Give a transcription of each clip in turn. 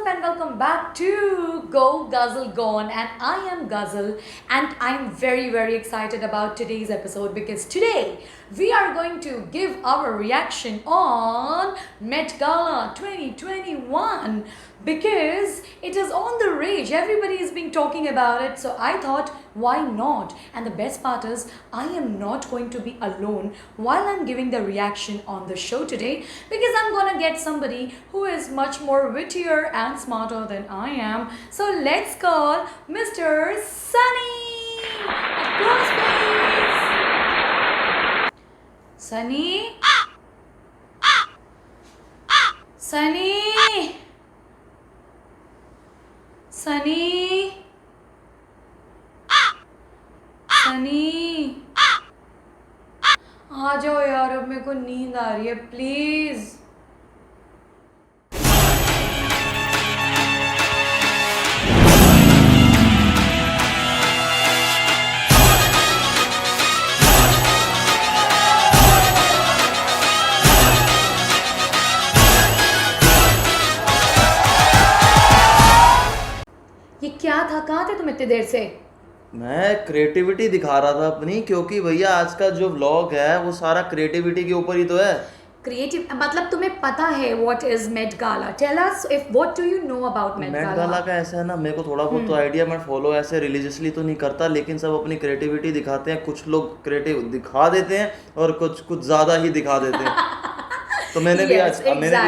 and welcome back to Go Guzzle Gone, and I am Guzzle, and I'm very excited about today's episode because today we are going to give our reaction on Met Gala 2021 because it is on the rage. Everybody is being talking about it, so I thought why not? And the best part is I am not going to be alone while I'm giving the reaction on the show today because I'm gonna get somebody who is much more wittier and smarter than I am. So let's call Mr. Sunny. Applause please. Sunny. Sunny. Sunny. Sunny आ जाओ यार, अब मेरे को नींद आ रही है, please. ये क्या था? कहाँ थे तुम इतनी देर से? मैं क्रिएटिविटी दिखा रहा था अपनी, क्योंकि भैया आज का जो व्लॉग है वो सारा क्रिएटिविटी के ऊपर ही तो है। क्रिएटिव मतलब तुम्हें पता है what is Met Gala? Tell us if what do you know about Met Gala? Met Gala का ऐसा है ना, मेरे को थोड़ा बहुत तो आइडिया, मैं फॉलो ऐसे रिलीजियसली तो नहीं करता, लेकिन सब अपनी क्रिएटिविटी दिखाते हैं। कुछ लोग क्रिएटिव दिखा देते हैं और कुछ ज्यादा ही दिखा देते हैं। तो मैंने भी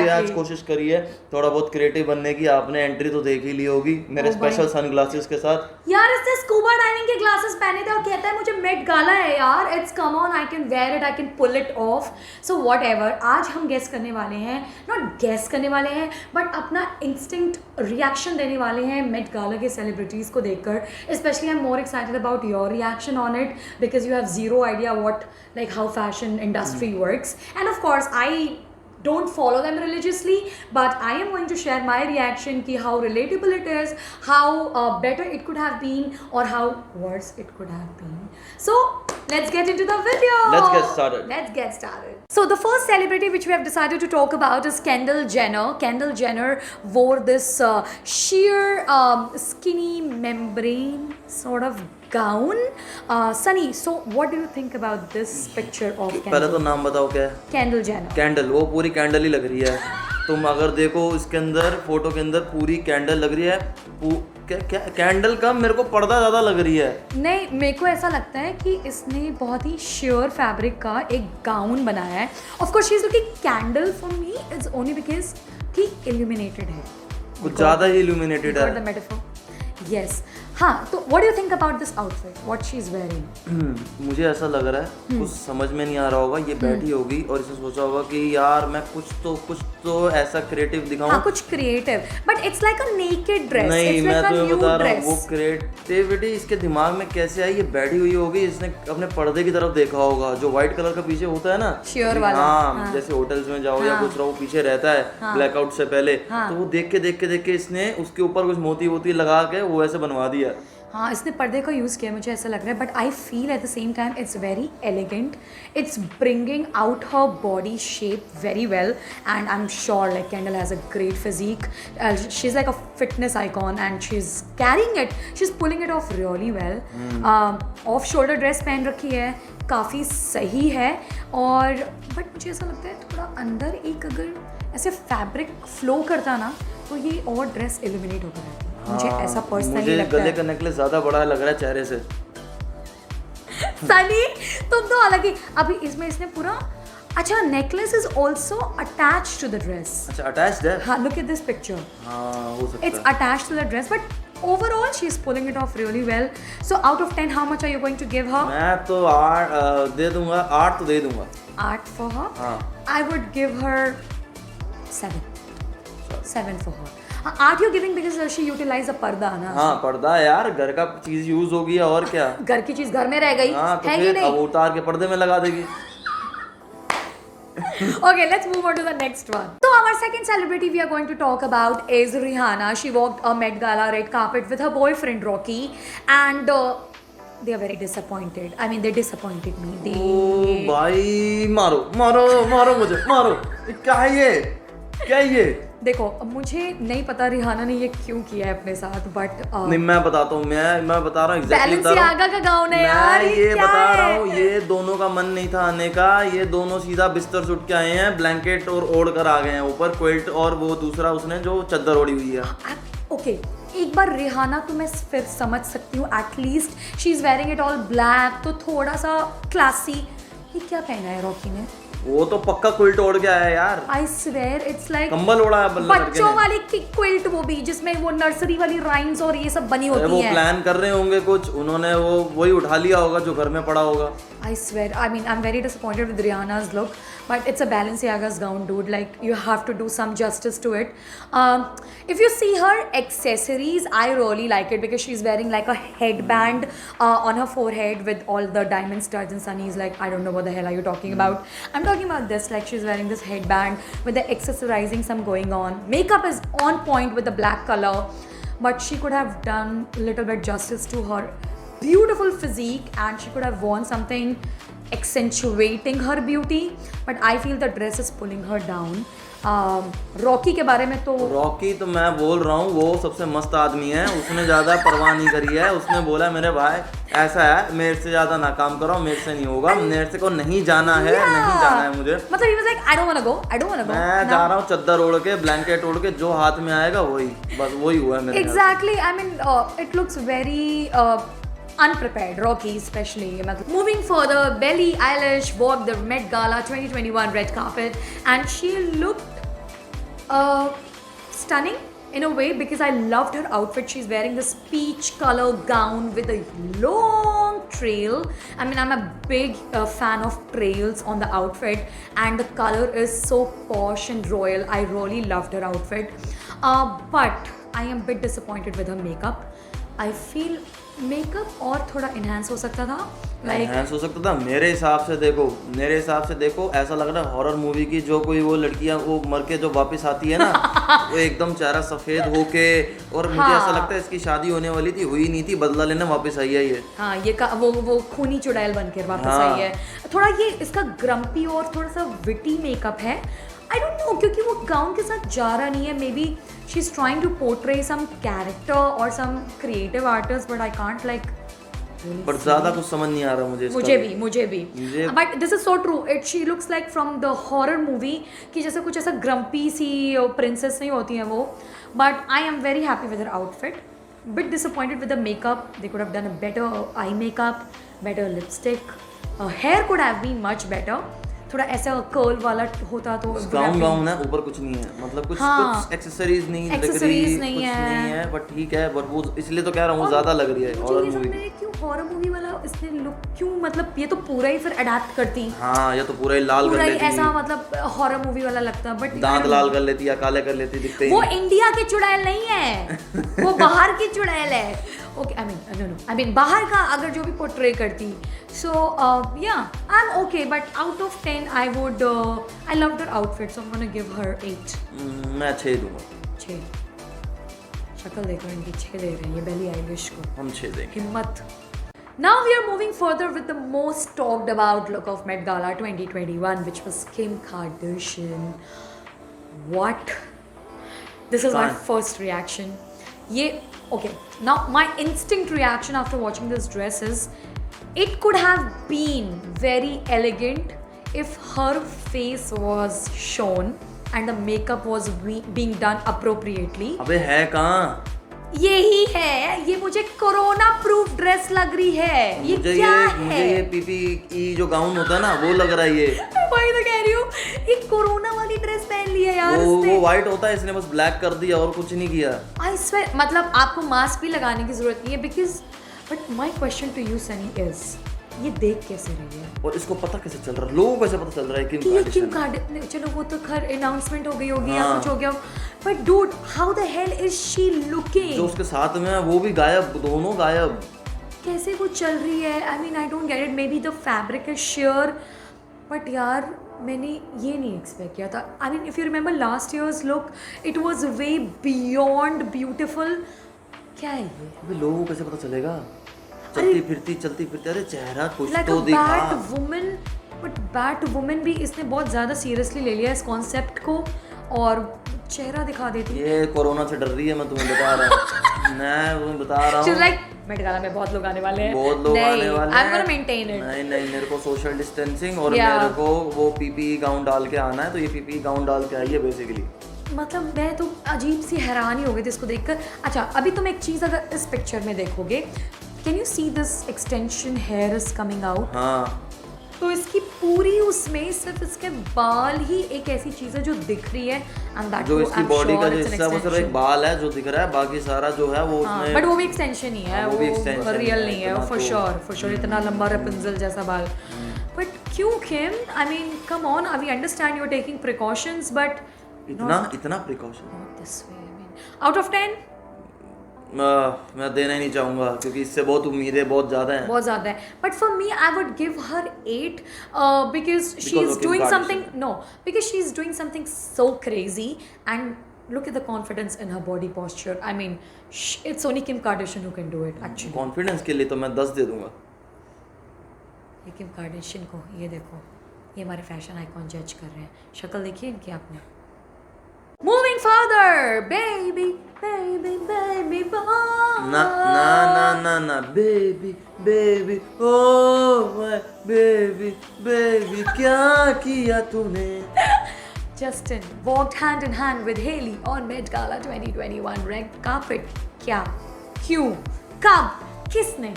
आज कोशिश करी है थोड़ा बहुत क्रिएटिव बनने की। आपने एंट्री तो देख ही ली होगी मेरे स्पेशल सनग्लासेस के साथ। यार इसने स्कूबा डाइविंग के ग्लासेस पहने थे और कहता है मुझे मेट गाला है यार। It's come on, I can wear it, I can pull it off. So whatever, आज हम गेस करने वाले हैं, नॉट गेस करने वाले हैं बट अपना इंस्टिंक्ट रिएक्शन देने वाले हैं मेट गाला के सेलिब्रिटीज़ को देखकर। Specially I am more excited about your reaction on it because you have zero idea what like how fashion industry works, end of course I don't follow them religiously, but I am going to share my reaction ki how relatable it is, how better it could have been or how worse it could have been. So let's get into the video. Let's get started. So the first celebrity which we have decided to talk about is Kendall Jenner. Kendall Jenner wore this sheer skinny membrane sort of gown. Sunny, so what do you think about this picture of Kendall? पहले तो नाम बताओ क्या है? Kendall Jenner. Candle, वो पूरी candle ही लग रही है। तुम अगर देखो इसके अंदर, फोटो के अंदर पूरी कैंडल लग रही है। क्या कैंडल कम, मेरे को पर्दा ज़्यादा लग रही है। नहीं, मेरे को ऐसा लगता है कि इसने बहुत ही श्योर फैब्रिक का एक गाउन बनाया है। Of course she is looking candle for me is only because कि इल्यूमिनेटेड है, कुछ ज़्यादा ही इल्यूमिनेटेड है। The metaphor, yes. हाँ, तो what do you think about this outfit, what she is wearing? मुझे ऐसा लग रहा है कुछ समझ में नहीं आ रहा होगा। ये बैठी होगी और इसने सोचा होगा कि यार मैं कुछ तो ऐसा क्रिएटिव दिखाऊं। हाँ, कुछ creative, but it's like a naked dress. नहीं, मैं तुम्हें बता रहा हूँ वो क्रिएटिविटी इसके दिमाग में कैसे आई। ये बैठी हुई होगी, इसने अपने पर्दे की तरफ देखा होगा जो व्हाइट कलर का पीछे होता है ना, श्योर वाला। हाँ, जैसे होटल्स में जाओ या कुछ रहो, पीछे रहता है ब्लैकआउट से पहले। तो वो देख के इसने उसके ऊपर कुछ मोती वोती लगा के वो ऐसे बनवा दिया। हाँ, इसने पर्दे का यूज़ किया, मुझे ऐसा लग रहा है, but I feel at the same time it's very elegant. It's bringing out her body shape very well, and I am sure like Kendall has a great physique. She is like a fitness icon and she is carrying it, she is pulling it off really well. Off shoulder dress पहन रखी है, काफ़ी सही है। और but मुझे ऐसा लगता है थोड़ा अंदर एक अगर ऐसे फैब्रिक फ्लो करता ना तो ये और ड्रेस इल्यूमिनेट होकर रहती। मुझे ऐसा पर्सनली लगता है। गले का नेकलेस ज्यादा बड़ा लग रहा है चेहरे से। सनी, तुम तो अलग ही। अभी इसमें इसने पूरा, अच्छा, necklace is also attached to the dress. अच्छा, अटैच्ड है। हाँ, लुक एट दिस पिक्चर। हाँ, हो सकता है। It's attached to the dress, but overall she is pulling it off really well. So out of 10 how much are you going to give her? मैं तो 8 दे दूंगा, 8 तो दे दूंगा। 8 फॉर हर? हाँ। I would give her 7 for her. Aren't you giving because she utilized a पर्दा ना? हाँ, पर्दा यार, घर का चीज यूज हो गया और क्या। घर की चीज घर में रह गई। हाँ, तो फिर अब उतार के पर्दे में लगा देगी। Okay, let's move on to the next one. So our second celebrity we are going to talk about is Rihanna. She walked a Met Gala red carpet with her boyfriend Rocky, and they are very disappointed. I mean, they disappointed me. They... भाई मारो मुझे, मारो। क्या है ये? देखो मुझे नहीं पता रिहाना ने ये क्यों किया है अपने साथ, बट नहीं मैं बताता हूँ, मैं बता रहा हूँ एग्जैक्टली बता रहा हूँ। बैलेंसियागा का गाउन है यार, मैं ये क्या बता रहा है? हूँ, ये दोनों का मन नहीं था आने का, ये दोनों सीधा बिस्तर से उठ के आए हैं, ब्लैंकेट और ओढ़ कर आ गए हैं ऊपर क्विल्ट, और वो दूसरा उसने जो चद्दर ओढ़ी हुई है। ओके एक बार रिहाना तो मैं फिर समझ सकती हूँ, at least she is wearing it all black, तो थोड़ा सा क्लासी। ये क्या पहना है रॉकी ने? वो तो पक्का क्विल्ट ओढ़ के आया है यार, आई स्वेयर इट्स लाइक कंबल ओढ़ा है लड़के बच्चों ने। वाली क्विल्ट, वो भी जिसमें वो नर्सरी वाली राइम्स और ये सब बनी अरे होती वो हैं। प्लान कर रहे होंगे कुछ, उन्होंने वो वही उठा लिया होगा जो घर में पड़ा होगा। I swear, I mean, I'm very disappointed with Rihanna's look, but it's a Balenciaga's gown, dude. Like, you have to do some justice to it. If you see her accessories, I really like it because she's wearing like a headband on her forehead with all the diamond studs and sunnies. Like, I don't know what the hell are you talking about. I'm talking about this. Like, she's wearing this headband with the accessorizing some going on. Makeup is on point with the black color, but she could have done a little bit justice to her beautiful physique, and she could have worn something accentuating her beauty, but I feel the dress is pulling her down. Rocky के बारे में तो Rocky तो मैं बोल रहा हूँ, वो सबसे मस्त आदमी है, उसने ज्यादा परवाह नहीं करी है। उसने बोला मेरे भाई ऐसा है, मेरे से ज्यादा ना काम करो, मेरे से नहीं होगा, मेरे से को नहीं जाना है, नहीं जाना है मुझे। मतलब he was like, I don't wanna go, I don't wanna go. मैं जा रहा हूँ चद्दर ओढ़ के, ब्लैंकेट ओढ़ के, जो हाथ में आएगा वही, बस वही हुआ है मेरे ख्याल से। Exactly. I mean, it looks very unprepared, Rocky especially. Moving further, Billie Eilish walked the Met Gala 2021 red carpet, and she looked stunning in a way because I loved her outfit. She's wearing this peach color gown with a long trail. I mean, I'm a big fan of trails on the outfit, and the color is so posh and royal. I really loved her outfit, but I am a bit disappointed with her makeup. I feel makeup और थोड़ा enhance हो सकता था, enhance हो सकता था। मेरे हिसाब से देखो ऐसा लग रहा है हॉरर मूवी की, जो कोई वो लड़कियां वो मर के जो वापस आती है ना वो एकदम चेहरा सफेद होके, और मुझे ऐसा लगता है इसकी शादी होने वाली थी, हुई नहीं थी, बदला लेने वापस आई है ये। हाँ, ये वो खूनी चुड़ैल बनकर वापस आई है। थोड़ा ये इसका ग्रम्पी और थोड़ा सा विटी मेकअप है। आई डोंट नो, क्योंकि वो गाउन के साथ जा रहा नहीं है। Maybe she is trying to portray some character और some creative artist, but I can't like, पर ज्यादा कुछ समझ नहीं आ रहा मुझे भी but this is so true. It she looks like from the horror movie, कि जैसे कुछ ऐसा ग्रम्पी सी प्रिंसेस नहीं होती हैं वो। But I am very happy with her outfit, bit disappointed with the makeup. They could have done a better eye makeup, better lipstick, hair could have been much better. थोड़ा ऐसा curl वाला होता तो gown है, ऊपर कुछ नहीं है, मतलब कुछ एक्सेसरीज नहीं है, बट ठीक है। बट वो इसलिए तो कह रहा हूँ ज्यादा लग रही है हॉरर मूवी। क्यों हॉरर मूवी वाला इसने लुक क्यों, मतलब ये तो पूरा ही फिर अडैप्ट करती। हाँ, ये तो पूरा ही लाल कर लेती, ऐसा मतलब हॉरर मूवी वाला लगता, बट दांत लाल कर लेती या काले कर लेती, दिखते ही वो इंडिया की चुड़ैल नहीं है, वो बाहर की चुड़ैल है। ओके, आई मीन बाहर का अगर जो भी पोर्ट्रे करती। सो या I am okay, but out of 10 I would I loved her outfit, so I'm gonna give her 8. मैं 6 दूंगा। 6 शक्ल देखो इनकी, 6 दे रहे हैं ये बेली आइलिश को, हम 6 देंगे। हिम्मत। Now we are moving further with the most talked about look of Met Gala 2021, which was Kim Kardashian. What? This is my first reaction. Okay. Now my instinct reaction after watching this dress is, it could have been very elegant if her face was shown and the makeup was being done appropriately. अबे है कहाँ? यही है, ये मुझे corona proof dress लग रही है। ये क्या है? मुझे ये पीपीई जो गाउन होता है ना वो लग रहा है ये। वही तो कह रही हूँ, ये कोरोना वाली ड्रेस पहन ली है यार इसने। वो व्हाइट होता है, इसने बस ब्लैक कर दिया और कुछ नहीं किया। I swear, मतलब आपको मास्क भी लगाने की जरूरत नहीं है, because but my question to you Sunny is, ये देख कैसे रही है और इसको पता कैसे चल रहा है, लोगों को कैसे पता चल रहा है कि ये किम कार्डाशियन? चलो वो तो खैर अनाउंसमेंट हो गई होगी या कुछ हो गया, but dude how the hell is she looking? जो उसके साथ में है वो भी गायब, दोनों गायब, कैसे वो चल रही है? I mean I don't get it, may be the fabric is share, but यार मैंने ये नहीं एक्सपेक्ट किया था। I mean if you remember last years look, it was way beyond beautiful. क्या है ये? अबे लोगों को कैसे पता चलेगा? चलती फिरती अरे चेहरा कुछ तो दिखा। बट बैट वुमन भी इसने बहुत ज़्यादा सीरियसली ले लिया इस कॉन्सेप्ट को, और चेहरा दिखा देती। ये कोरोना से डर रही है, मैं तुम्हें बता रहा हूँ। मैं तुम्हें बता रहा She's हूँ like, मेट गाला में बहुत लोग आने वाले हैं, बहुत लोग आने वाले I'm gonna हैं। maintain it। नहीं, मेरे को सोशल डिस्टेंसिंग और Yeah। मेरे को वो पीपीई गाउन डाल के आना है, तो ये पीपीई गाउन डाल के आई है बेसिकली। मतलब मैं तो अजीब सी हैरानी हो गई थी इसको देखकर। अच्छा, अभी तुम एक चीज़ अगर इस पिक्चर में देखोगे, can you see this extension here is coming out. हाँ, तो इसकी पूरी उसमें सिर्फ इसके बाल ही एक ऐसी चीज़ है जो दिख रही है, एंड दैट जो इसकी बॉडी का जो हिस्सा है वो सिर्फ एक बाल है जो दिख रहा है, बाकी सारा जो है वो उसमें, बट वो भी एक्सटेंशन ही है, वो भी extension रियल है, नहीं है इतना फॉर तो- श्योर इतना लंबा रेपुंजल जैसा बाल। बट क्यों Kim, I mean come on, we understand you are taking precautions but इतना precaution not this way. I mean out of 10 मैं देना ही नहीं चाहूँगा क्योंकि इससे बहुत उम्मीदें बहुत ज़्यादा हैं। बहुत ज़्यादा है, but for me I would give her 8 because she Because is of Kim doing Kardashian. something, no, because she is doing something so crazy, and look at the confidence in her body posture. I mean, it's only Kim Kardashian who can do it actually। Confidence के लिए तो मैं 10 दे दूंगा। ये Kim Kardashian को ये देखो, ये हमारे फैशन आइकॉन जज कर रहे हैं, शक्ल देखिए इनकी आपने। Moving further, baby, baby, baby, ना बेबी ओ बेबी क्या किया तूने। Justin walked hand in hand with Hailey on Met Gala 2021 red carpet। क्या, क्यों, कब, किसने?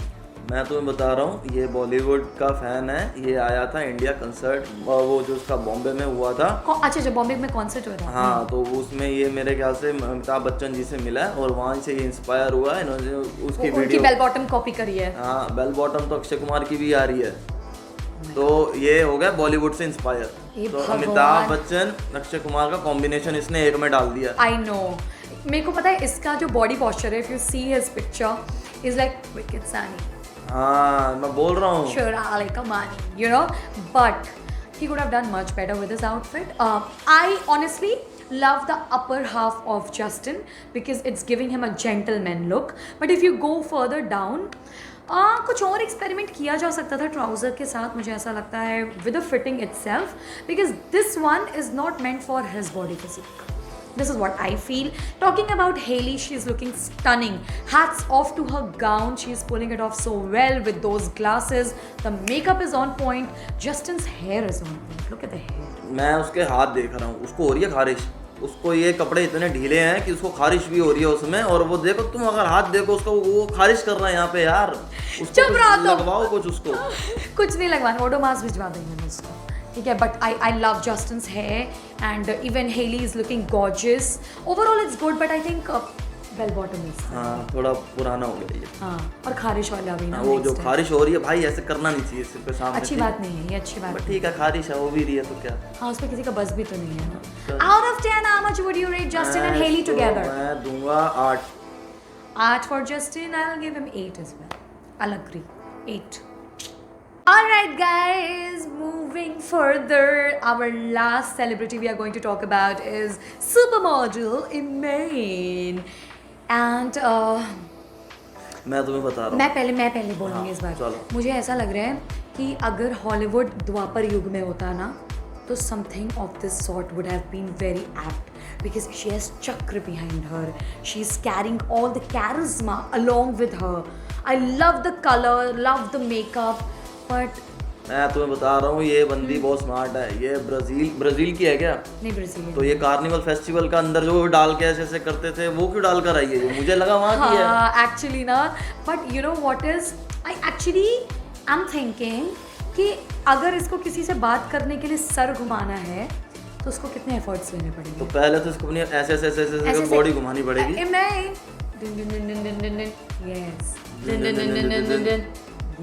मैं तुम्हें बता रहा हूँ, ये बॉलीवुड का फैन है, ये आया था इंडिया कंसर्ट, वो जो उसका बॉम्बे में हुआ था। अच्छा, जब बॉम्बे में कॉन्सर्ट हुआ था। हाँ, तो उसमें ये मेरे ख्याल से अमिताभ बच्चन जी से मिला है और वहाँ से ये इंस्पायर हुआ है, इन्होंने उसकी उनकी वीडियो, बेल बॉटम कॉपी करी है। हाँ बेल बॉटम तो अक्षय कुमार की भी आ रही है, तो ये हो गया बॉलीवुड से इंस्पायर। तो अमिताभ बच्चन अक्षय कुमार का कॉम्बिनेशन इसने एक में डाल दिया। आई नो, मेरे को पता है इसका जो बॉडी पॉस्चर है, if you see his picture is like wicket Saini. हाँ, मैं बोल रहा हूँ, Shirley Kamani, you know, but he could have done much better with his outfit. I honestly love the upper half of Justin because it's giving him a gentleman look. But if you go further down, कुछ और experiment किया जा सकता था trouser के साथ, मुझे ऐसा लगता है, with the fitting itself, because this one is not meant for his body physique. This is what I feel. Talking about Hailey, she's looking stunning. Hats off to her gown. She's pulling it off so well with those glasses. The makeup is on point. Justin's hair is on point. Look at the hair. मैं उसके हाथ देख रहा हूँ, उसको हो रही है खारिश, उसको ये कपड़े इतने ढीले हैं कि उसको खारिश भी हो रही है उसमें, और वो देखो, तुम अगर हाथ देखो उसका, वो खारिश कर रहा है यहाँ पे यार। चुप रहो तुम। लगवाओ कुछ उसको। कुछ नहीं लगवाना, ओडोमास भिजवा देंगे मैं उसको, ठीक है। But I love Justin's hair and even Hailey is looking gorgeous. Overall it's good, but I think bell bottom is, हाँ थोड़ा पुराना हो गया ये। हाँ, और खारिश वाला भी ना, वो जो खारिश हो रही है भाई, ऐसे करना नहीं चाहिए सिर पे सामने। अच्छी बात नहीं है ये, अच्छी बात। ठीक है, खारिश है, हो भी रही है तो क्या। हाँ, उसमें किसी का बस भी तो नहीं है ना। Out of 10 how much would you rate Justin and Hailey together? मैं दूंगा 8। 8 for Justin. I'll give him 8 as well. I'll agree. 8. Alright guys, moving further, our last celebrity we are going to talk about is supermodel Iman. And मैं तुम्हें बता रहा हूँ, मैं पहले बोलूँगी हाँ, इस बार। चलो। मुझे ऐसा लग रहा है कि अगर हॉलीवुड द्वापर युग में होता ना, तो something of this sort would have been very apt, because she has chakra behind her. She's carrying all the charisma along with her. I love the color, love the makeup, but मैं तुम्हें बता रहा हूँ, ये बंदी बहुत smart है। ये ब्राजील की है क्या? नहीं, ब्राजील। तो ये कार्निवल फेस्टिवल का अंदर जो डाल के ऐसे करते थे, वो क्यों डाल कर आई है? मुझे लगा वहाँ की है। हाँ, एक्चुअली ना, but you know what is, I actually I am thinking कि अगर इसको किसी से बात करने के लिए सर घुमाना है तो उसको कितने एफर्ट्स लेने पड़ेंगे। तो पहले तो इसको अपनी ऐसे बॉडी घुमानी पड़ेगी।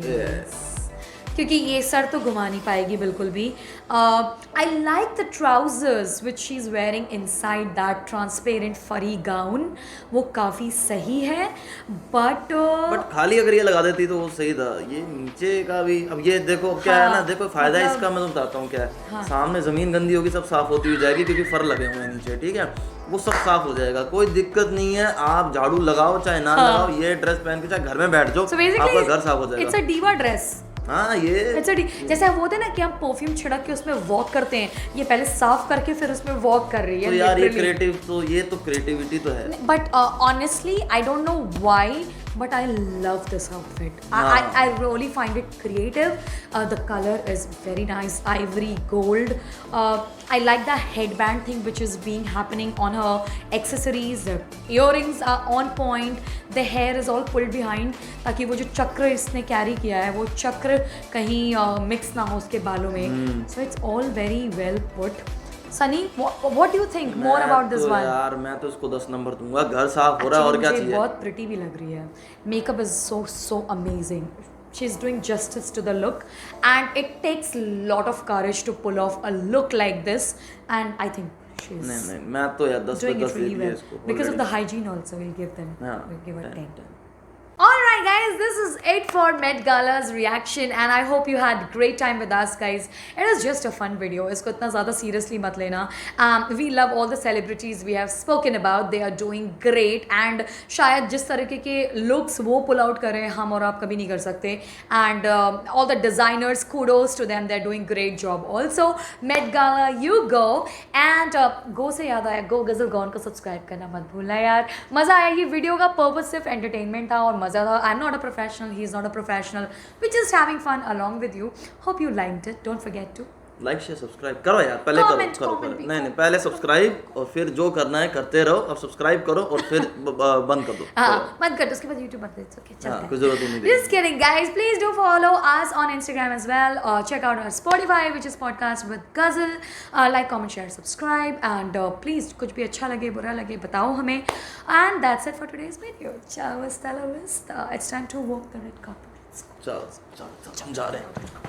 यस, क्योंकि ये सर तो घुमा नहीं पाएगी बिल्कुल भी। I like the trousers which she is wearing inside that transparent फरी गाउन, वो काफ़ी सही है, बट खाली अगर ये लगा देती तो वो सही था। ये नीचे का भी, अब ये देखो क्या है ना, देखो फायदा मतलब, इसका मैं तो बताता हूँ क्या है। सामने जमीन गंदी होगी, सब साफ होती हुई जाएगी, क्योंकि फर लगे हुए हैं नीचे, ठीक है, वो सब साफ हो जाएगा, कोई दिक्कत नहीं है। आप झाड़ू लगाओ चाहे ना लगाओ, ये ड्रेस पहन के चाहे घर में बैठ जाओ, आपका घर साफ हो जाएगा। इट्स अ डीवा ड्रेस हाँ ये It's a जैसे वो होता है ना कि हम परफ्यूम छिड़क के उसमें वॉक करते हैं, ये पहले साफ करके फिर उसमें वॉक कर रही है तो यार ये literally. क्रिएटिव तो ये तो क्रिएटिविटी तो है। But honestly, I don't know why, but I love this outfit. I really find it creative. The color is very nice, ivory gold. I like the headband thing which is being happening on her accessories. The earrings are on point. The hair is all pulled behind ताकि वो जो चक्र इसने carry किया है वो चक्र कहीं मिक्स ना हो उसके बालों में. So it's all very well put. Sunny, what do you think more about this one? यार मैं तो इसको 10 नंबर दूंगा। घर साफ हो रहा है और क्या मुझे चाहिए। बहुत प्रिटी भी लग रही है। Makeup is so amazing. She's doing justice to the look and it takes lot of courage to pull off a look like this and I think she's नहीं मैं तो यार 10 पे doing 10 it दे really दिया well इसको because of already। the hygiene also. We'll give them हाँ, we'll give her 10. 10। Alright guys, this is it for Met Gala's reaction and I hope you had great time with us guys. It is just a fun video. इसको इतना ज़्यादा seriously मत लेना. We love all the celebrities we have spoken about. They are doing great and शायद जिस तरीके के looks वो pull out कर रहे हैं हम और आप कभी नहीं कर सकते. And all the designers, kudos to them. They're doing great job. Also, Met Gala, you go and go से याद आया go गजल गॉन को सब्सक्राइब करना मत भूलना यार. मज़ा आया. ये वीडियो का पर्पस सिर्फ एंटरटेनमेंट था और मज़ा था. I'm not a professional, he's not a professional. We're just having fun along with you. Hope you liked it. Don't forget to like share subscribe करो यार पहले Comment, करो comment भी नहीं पहले सब्सक्राइब और फिर जो करना है करते रहो और सब्सक्राइब करो और फिर बंद कर दो। हाँ मत कर दो उसके बाद YouTube मत it's okay चलता है। कोई जरूरत ही नहीं। Just kidding guys, please do follow us on Instagram as well. Check out our Spotify which is podcast with Ghazal. Like, comment, share, subscribe and please कुछ भी अच्छा लगे बुरा लगे बताओ हमें. And that's it for today's video. Ciao, hasta la vista. It's time to walk the red carpet. चलो हम जा रहे हैं।